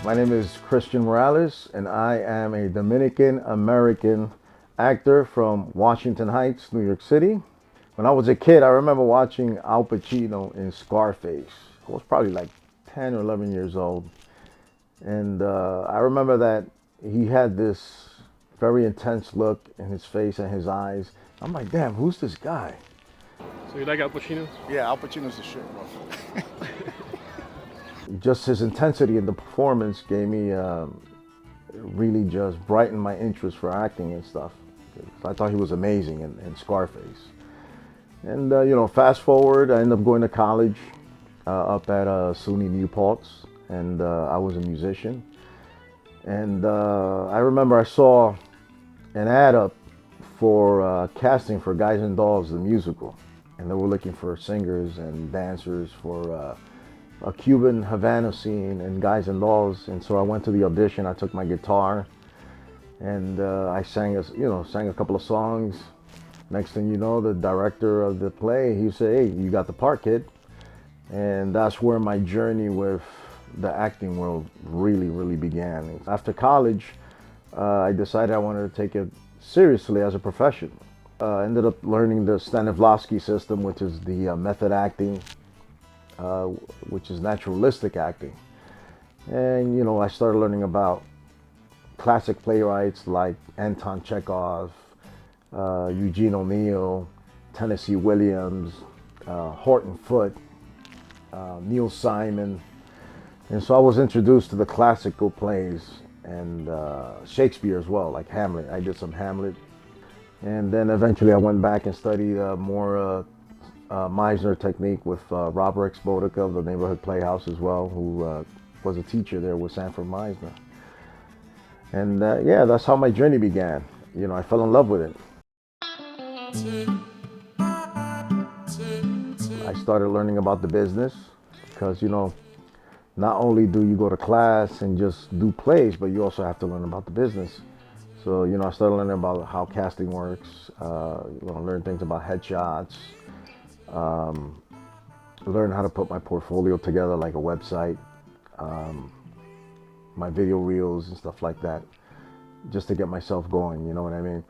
My name is Christian Morales, and I am a Dominican American actor from Washington Heights, New York City. When I was a kid, I remember watching Al Pacino in Scarface. I was probably like 10 or 11 years old. And I remember that he had this very intense look in his face and his eyes. I'm like, damn, who's this guy? So you like Al Pacino? Yeah, Al Pacino's the shit, bro. Just his intensity in the performance gave me really just brightened my interest for acting and stuff. I thought he was amazing in Scarface. And fast forward, I ended up going to college up at SUNY New Paltz, and I was a musician. And I remember I saw an ad up for casting for Guys and Dolls, the musical. And they were looking for singers and dancers for a Cuban Havana scene in Guys and Dolls. And so I went to the audition. I took my guitar and I sang a couple of songs. Next thing you know, the director of the play, he said, "Hey, you got the part, kid." And that's where my journey with the acting world really began. After college, I decided I wanted to take it seriously as a profession. I ended up learning the Stanislavski system, which is the method acting, which is naturalistic acting. And I started learning about classic playwrights like Anton Chekhov, Eugene O'Neill, Tennessee Williams, Horton Foote, Neil Simon. And so I was introduced to the classical plays and Shakespeare as well, like Hamlet. I did some Hamlet. And then eventually I went back and studied more Meisner technique with Robert X. Bodica of the Neighborhood Playhouse as well, who was a teacher there with Sanford Meisner. And yeah, that's how my journey began. I fell in love with it. I started learning about the business because, not only do you go to class and just do plays, but you also have to learn about the business. So, I started learning about how casting works, learn things about headshots, learn how to put my portfolio together like a website, my video reels and stuff like that, just to get myself going, you know what I mean?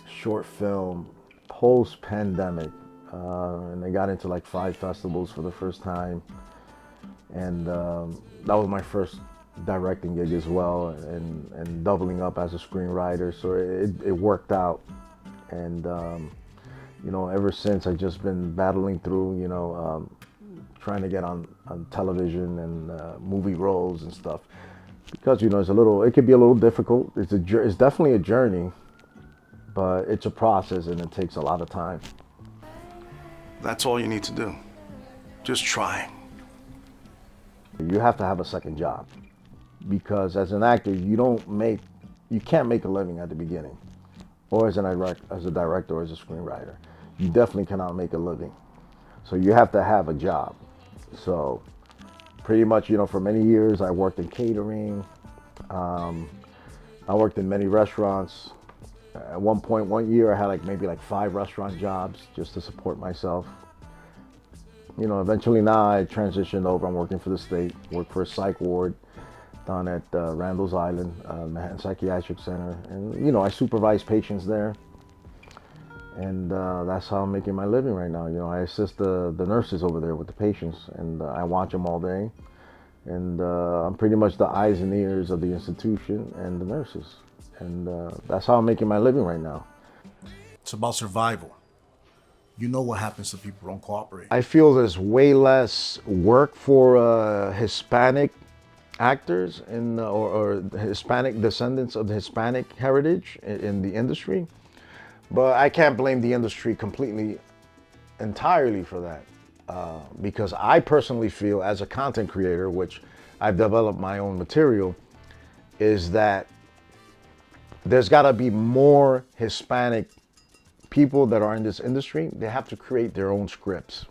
Short film, post-pandemic, and I got into like 5 festivals for the first time. And that was my first directing gig as well, and doubling up as a screenwriter, so it worked out. And ever since I've just been battling through, trying to get on television and movie roles and stuff, because it could be a little difficult. It's definitely a journey, but it's a process and it takes a lot of time. That's all you need to do. Just try. You have to have a second job, because as an actor, you can't make a living at the beginning, or as a director or as a screenwriter. You definitely cannot make a living. So you have to have a job. So pretty much, for many years, I worked in catering. I worked in many restaurants. At one year, I had maybe 5 restaurant jobs just to support myself. Eventually now I transitioned over. I'm working for the state, work for a psych ward down at Randall's Island, Manhattan Psychiatric Center. And, I supervise patients there. And that's how I'm making my living right now. I assist the nurses over there with the patients, and I watch them all day. And I'm pretty much the eyes and ears of the institution and the nurses. And that's how I'm making my living right now. It's about survival. You know what happens to people who don't cooperate. I feel there's way less work for Hispanic actors or Hispanic descendants of the Hispanic heritage in the industry. But I can't blame the industry entirely for that. Because I personally feel, as a content creator, which I've developed my own material, is that there's got to be more Hispanic people that are in this industry. They have to create their own scripts.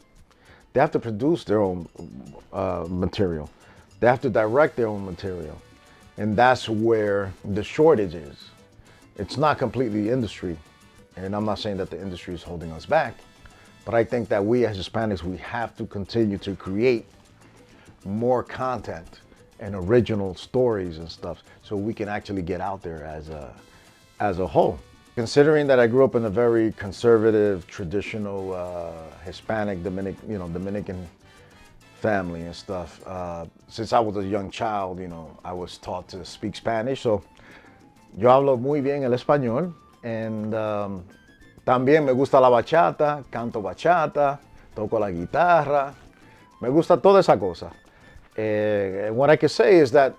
They have to produce their own material. They have to direct their own material. And that's where the shortage is. It's not completely the industry. And I'm not saying that the industry is holding us back, but I think that we as Hispanics, we have to continue to create more content and original stories and stuff, so we can actually get out there as a whole. Considering that I grew up in a very conservative, traditional Hispanic, Dominican family and stuff. Since I was a young child, I was taught to speak Spanish, so yo hablo muy bien el español, and también me gusta la bachata, canto bachata, toco la guitarra, me gusta toda esa cosa. What I can say is that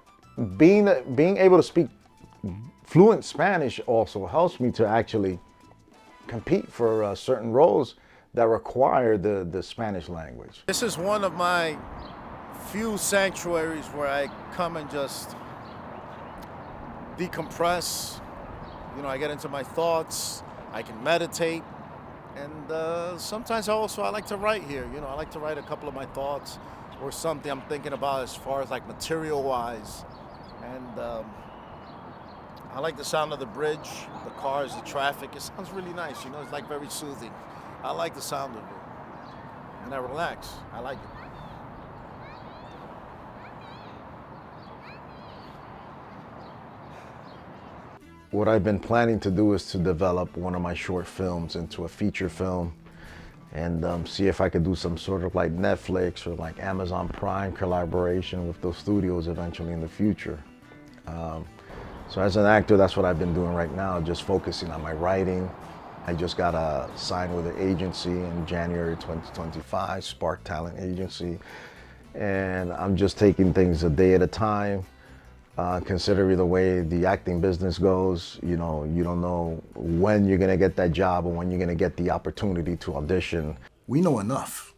being able to speak fluent Spanish also helps me to actually compete for certain roles that require the Spanish language. This is one of my few sanctuaries where I come and just decompress. I get into my thoughts, I can meditate, and sometimes I like to write here. I like to write a couple of my thoughts or something I'm thinking about as far as like material-wise. And I like the sound of the bridge, the cars, the traffic. It sounds really nice, it's like very soothing. I like the sound of it. And I relax. I like it. What I've been planning to do is to develop one of my short films into a feature film, and see if I could do some sort of like Netflix or like Amazon Prime collaboration with those studios eventually in the future. So as an actor, that's what I've been doing right now, just focusing on my writing. I just got signed with an agency in January 2025, Spark Talent Agency, and I'm just taking things a day at a time. Considering the way the acting business goes, you don't know when you're gonna get that job or when you're gonna get the opportunity to audition. We know enough.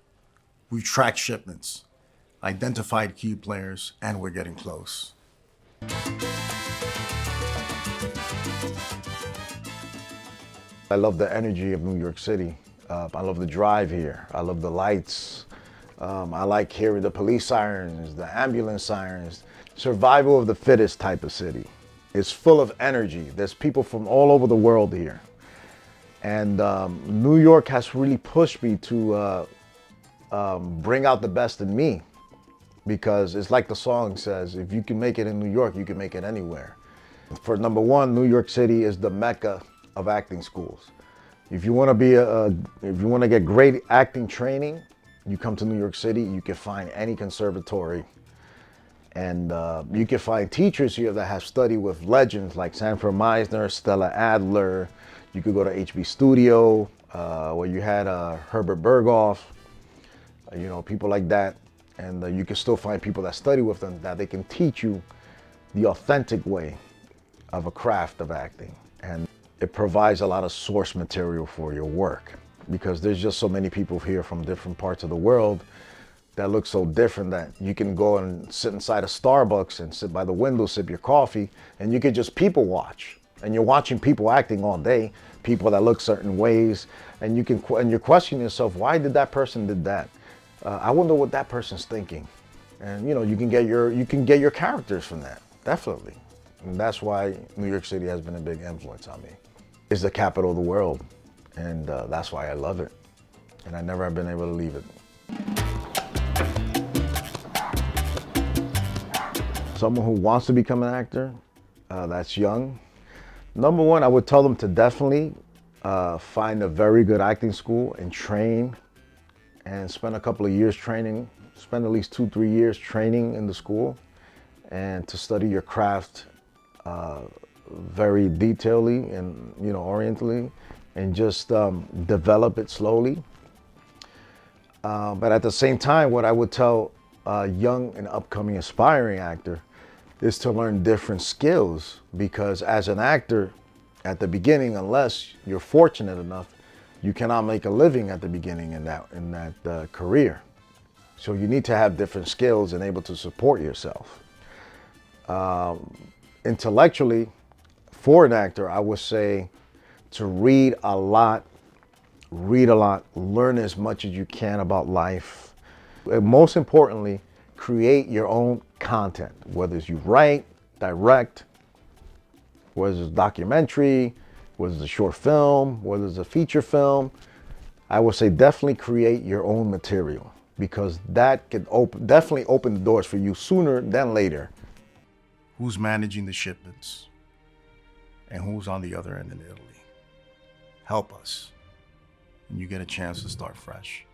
We've tracked shipments, identified key players, and we're getting close. I love the energy of New York City. I love the drive here. I love the lights. I like hearing the police sirens, the ambulance sirens. Survival of the fittest type of city. It's full of energy. There's people from all over the world here. And New York has really pushed me to bring out the best in me. Because it's like the song says, if you can make it in New York, you can make it anywhere. For number one, New York City is the mecca of acting schools. If you want to get great acting training, you come to New York City. You can find any conservatory, and you can find teachers here that have studied with legends like Sanford Meisner, Stella Adler. You could go to HB Studio, where you had Herbert Berghoff, people like that, and you can still find people that study with them that they can teach you the authentic way of a craft of acting. And it provides a lot of source material for your work, because there's just so many people here from different parts of the world that look so different that you can go and sit inside a Starbucks and sit by the window, sip your coffee, and you could just people watch. And you're watching people acting all day, people that look certain ways, and you're questioning yourself, why did that person did that? I wonder what that person's thinking. And you can get your characters from that, definitely. And that's why New York City has been a big influence on me. It's the capital of the world, and that's why I love it. And I never have been able to leave it. Someone who wants to become an actor, that's young. Number one, I would tell them to definitely find a very good acting school and train, and spend a couple of years training, spend at least 2-3 years training in the school, and to study your craft very detailedly and orientally, and just develop it slowly. But at the same time, what I would tell a young and upcoming aspiring actor is to learn different skills, because as an actor at the beginning, unless you're fortunate enough, you cannot make a living at the beginning in that career. So you need to have different skills and able to support yourself. Intellectually, for an actor, I would say to read a lot, learn as much as you can about life. And most importantly, create your own content, whether it's you write, direct, whether it's a documentary, whether it's a short film, whether it's a feature film. I would say definitely create your own material. because that could definitely open the doors for you sooner than later. Who's managing the shipments? And who's on the other end in Italy? Help us, and you get a chance to start fresh.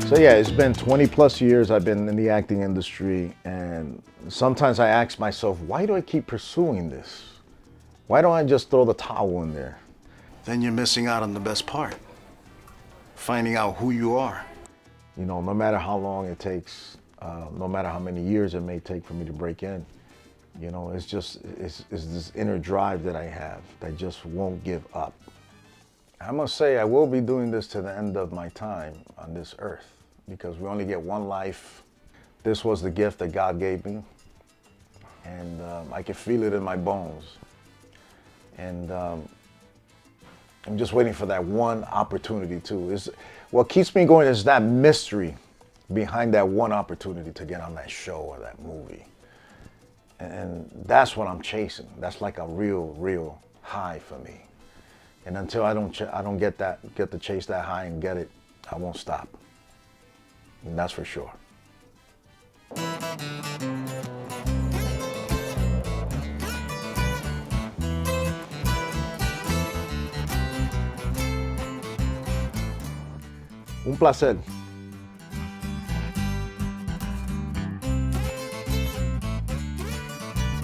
So yeah, it's been 20 plus years I've been in the acting industry, and sometimes I ask myself, why do I keep pursuing this? Why don't I just throw the towel in there? Then you're missing out on the best part, finding out who you are. You know, no matter how long it takes, no matter how many years it may take for me to break in, you know, it's this inner drive that I have that just won't give up. I must say I will be doing this to the end of my time on this earth, because we only get one life. This was the gift that God gave me, and I can feel it in my bones. And I'm just waiting for that one opportunity too. What keeps me going is that mystery behind that one opportunity to get on that show or that movie. And that's what I'm chasing. That's like a real high for me. And until I don't get to chase that high and get it, I won't stop. And that's for sure. Un placer.